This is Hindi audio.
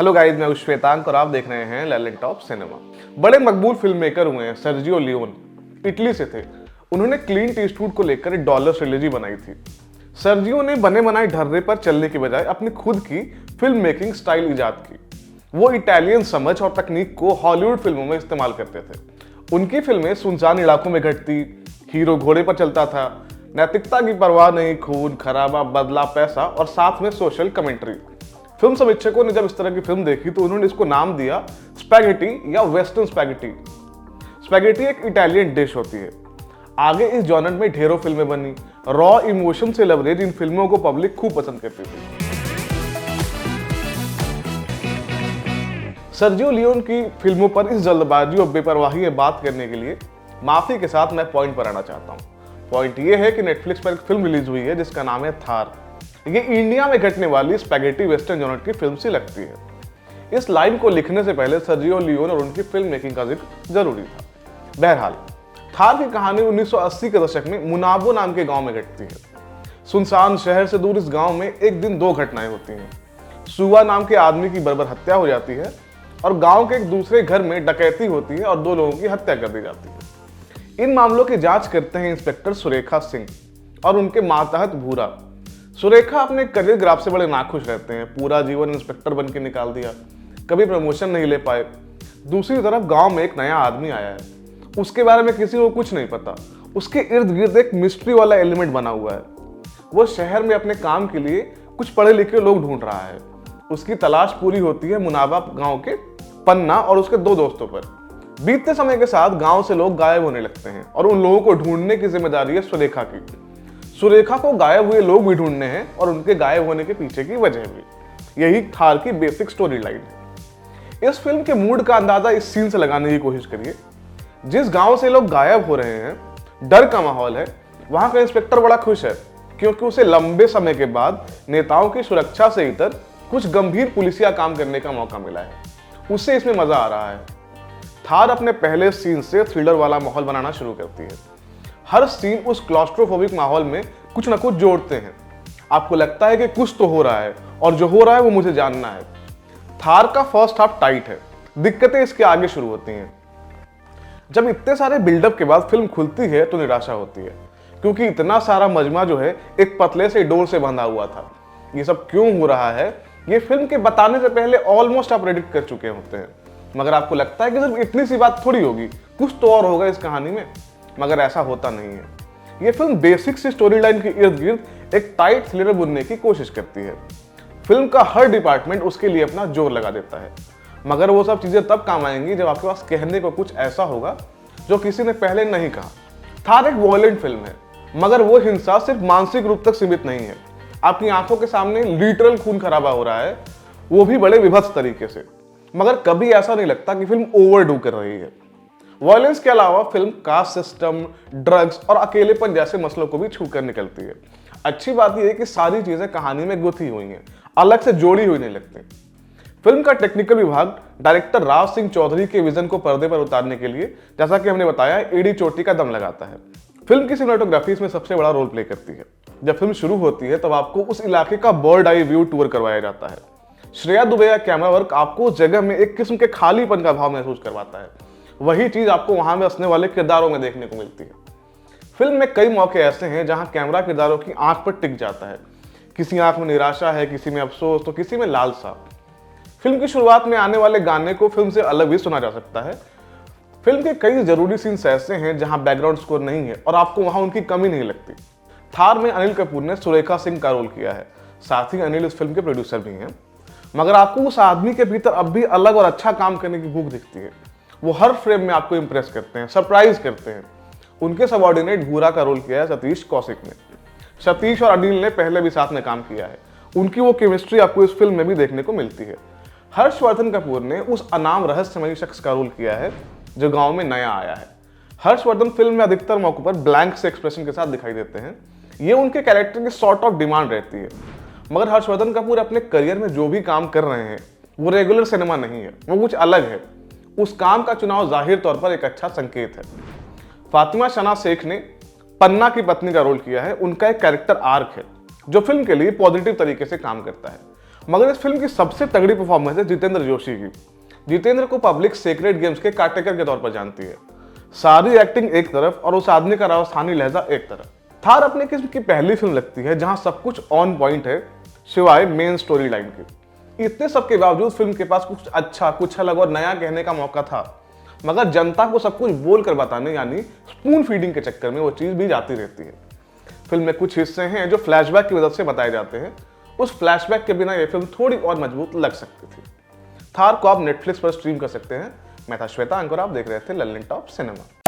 हेलो गाइस, मैं श्वेतांक और आप देख रहे हैं लैलेंट टॉप सिनेमा। बड़े मकबूल फिल्म मेकर हुए हैं सर्जियो लियोन, इटली से थे। उन्होंने क्लिंट ईस्टवुड को लेकर एक डॉलर ट्रिलॉजी बनाई थी। सर्जियो ने बने बनाए ढर्रे पर चलने की बजाय अपनी खुद की फिल्म मेकिंग स्टाइल इजाद की। वो इटालियन समझ और तकनीक को हॉलीवुड फिल्मों में इस्तेमाल करते थे। उनकी फिल्में सुनसान इलाकों में घटती, हीरो घोड़े पर चलता था, नैतिकता की परवाह नहीं, खून खराबा, बदला, पैसा और साथ में सोशल कमेंट्री। फिल्म समीक्षकों ने जब इस तरह की फिल्म देखी तो उन्होंने इसको नाम दिया स्पैगेटी या वेस्टर्न स्पैगेटी। स्पैगेटी एक इटालियन डिश होती है। आगे इस जॉनर में ढेरों फिल्में बनी। रॉ इमोशन से लवरेज इन फिल्मों को पब्लिक खूब पसंद करती थी। सर्जियो लियोन की फिल्मों पर इस जल्दबाजी और बेपरवाही में बात करने के लिए माफी के साथ मैं पॉइंट पर आना चाहता हूँ। पॉइंट ये है कि नेटफ्लिक्स पर एक फिल्म रिलीज हुई है जिसका नाम है थार। ये इंडिया में घटने वाली स्पैगेटी वेस्टर्न जॉनर की फिल्म सी लगती है। इस लाइन को लिखने से पहले सर्जियो लियोन और उनकी फिल्म मेकिंग का जिक्र जरूरी था। बहरहाल, थार की कहानी 1980 के दशक में मुनाबो नाम के गांव में घटती है। सुनसान शहर से दूर इस गांव में एक दिन दो घटनाएं होती हैं। सुवा नाम के आदमी की बर्बर हत्या हो जाती है और गांव के एक दूसरे घर में डकैती होती है और दो लोगों की हत्या कर दी जाती है। इन मामलों की जांच करते हैं इंस्पेक्टर सुरेखा सिंह और उनके मातहत भूरा। सुरेखा अपने करियर ग्राफ से बड़े नाखुश रहते हैं। पूरा जीवन इंस्पेक्टर बन के निकाल दिया, कभी प्रमोशन नहीं ले पाए। दूसरी तरफ गांव में एक नया आदमी आया है, उसके बारे में किसी को कुछ नहीं पता। उसके इर्द गिर्द एक मिस्ट्री वाला एलिमेंट बना हुआ है। वो शहर में अपने काम के लिए कुछ पढ़े लिखे लोग ढूंढ रहा है। उसकी तलाश पूरी होती है मुनाबा गांव के पन्ना और उसके दो दोस्तों पर। बीतते समय के साथ गांव से लोग गायब होने लगते हैं और उन लोगों को ढूंढने की जिम्मेदारी है सुरेखा की। सुरेखा को गायब हुए लोग भी ढूंढने हैं और उनके गायब होने के पीछे की वजह भी। यही थार की बेसिक स्टोरी लाइन है। इस फिल्म के मूड का अंदाजा इस सीन से लगाने की कोशिश करिए। जिस गांव से लोग गायब हो रहे हैं, डर का माहौल है। वहां का इंस्पेक्टर बड़ा खुश है क्योंकि उसे लंबे समय के बाद नेताओं की सुरक्षा से इतर कुछ गंभीर पुलिसिया काम करने का मौका मिला है। उससे इसमें मजा आ रहा है। थार अपने पहले सीन से थ्रिलर वाला माहौल बनाना शुरू करती है। हर सीन उस क्लॉस्ट्रोफोबिक माहौल में कुछ ना कुछ जोड़ते हैं। आपको लगता है कि कुछ तो हो रहा है और जो हो रहा है वो मुझे जानना है। थार का फर्स्ट हाफ टाइट है, दिक्कतें इसके आगे शुरू होती हैं। जब इतने सारे बिल्डअप के बाद फिल्म खुलती है तो निराशा होती है क्योंकि इतना सारा मजमा जो है एक पतले से डोर से बंधा हुआ था। ये सब क्यों हो रहा है ये फिल्म के बताने से पहले ऑलमोस्ट आप प्रेडिक्ट कर चुके होते हैं। मगर आपको लगता है कि सिर्फ इतनी सी बात थोड़ी होगी, कुछ तो और होगा इस कहानी में। मगर ऐसा होता नहीं है। ये फिल्म बेसिक सी स्टोरी लाइन के इर्द गिर्द एक टाइट थ्रिलर बुनने की कोशिश करती है। फिल्म का हर डिपार्टमेंट उसके लिए अपना जोर लगा देता है। मगर वो सब चीजें तब काम आएंगी जब आपके पास कहने को कुछ ऐसा होगा जो किसी ने पहले नहीं कहा। थार एक वॉयलेंट फिल्म है, मगर वो हिंसा सिर्फ मानसिक रूप तक सीमित नहीं है। आपकी आंखों के सामने लिटरल खून खराबा हो रहा है, वो भी बड़े विभत्स तरीके से। मगर कभी ऐसा नहीं लगता कि फिल्म ओवरडू कर रही है। वायलेंस के अलावा फिल्म कास्ट सिस्टम, ड्रग्स और अकेलेपन जैसे मसलों को भी छूकर निकलती है। अच्छी बात यह है कि सारी चीजें कहानी में गुथी हुई हैं, अलग से जोड़ी हुई नहीं लगती। फिल्म का टेक्निकल विभाग डायरेक्टर राव सिंह चौधरी के विजन को पर्दे पर उतारने के लिए, जैसा कि हमने बताया, एडी चोटी का दम लगाता है। फिल्म की सिनेमेटोग्राफी इसमें सबसे बड़ा रोल प्ले करती है। जब फिल्म शुरू होती है तब आपको उस इलाके का बर्ड आई व्यू टूर करवाया जाता है। श्रेया दुबे का कैमरा वर्क आपको उस जगह में एक किस्म के खालीपन का भाव महसूस करवाता है। वही चीज आपको वहां में बसने वाले किरदारों में देखने को मिलती है। फिल्म में कई मौके ऐसे हैं जहां कैमरा किरदारों की आंख पर टिक जाता है। किसी आंख में निराशा है, किसी में अफसोस, तो किसी में लालसा। फिल्म की शुरुआत में आने वाले गाने को फिल्म से अलग भी सुना जा सकता है। फिल्म के कई जरूरी सीन्स ऐसे हैं जहां बैकग्राउंड स्कोर नहीं है और आपको वहां उनकी कमी नहीं लगती। थार में अनिल कपूर ने सुरेखा सिंह का रोल किया है। साथ ही अनिल इस फिल्म के प्रोड्यूसर भी हैं। मगर आपको उस आदमी के भीतर अब भी अलग और अच्छा काम करने की भूख दिखती है। वो हर फ्रेम में आपको इंप्रेस करते हैं, सरप्राइज करते हैं। उनके सबऑर्डिनेट भूरा का रोल किया है सतीश कौशिक ने। सतीश और अनिल ने पहले भी साथ में काम किया है। उनकी वो केमिस्ट्री आपको इस फिल्म में भी देखने को मिलती है। हर्षवर्धन कपूर ने उस अनाम रहस्यमयी शख्स का रोल किया है जो गांव में नया आया है। हर्षवर्धन फिल्म में अधिकतर मौकों पर ब्लैंक से एक्सप्रेशन के साथ दिखाई देते हैं। ये उनके कैरेक्टर की सॉर्ट ऑफ डिमांड रहती है। मगर हर्षवर्धन कपूर अपने करियर में जो भी काम कर रहे हैं वो रेगुलर सिनेमा नहीं है, वो कुछ अलग है। उस काम का चुनाव जाहिर तौर पर एक अच्छा संकेत है। फातिमा शना शेख ने पन्ना की पत्नी का रोल किया है। उनका एक कैरेक्टर आर्क है जो फिल्म के लिए पॉजिटिव तरीके से काम करता है। मगर इस फिल्म की सबसे तगड़ी परफॉर्मेंस है जितेंद्र जोशी की। जितेंद्र को पब्लिक सेक्रेट गेम्स के काटेकर के तौर पर जानती है। सारी एक्टिंग एक तरफ और उस आदमी का राजस्थानी लहजा एक तरफ। थार अपने किस्म की पहली फिल्म लगती है जहां सब कुछ ऑन पॉइंट है सिवाय मेन स्टोरी लाइन के। इतने सब के बावजूद फिल्म के पास कुछ अच्छा, कुछ अलग और नया कहने का मौका था, मगर जनता को सब कुछ बोल कर बताने यानी स्पून फीडिंग के चक्कर में वो चीज भी जाती रहती है। फिल्म में कुछ हिस्से हैं जो फ्लैशबैक की वजह से बताए जाते हैं। उस फ्लैशबैक के बिना ये फिल्म थोड़ी और मजबूत लग सकती थी। थार को आप नेटफ्लिक्स पर स्ट्रीम कर सकते हैं। मैं था श्वेता अंकुर, आप देख रहे थे लल्लन टॉप सिनेमा।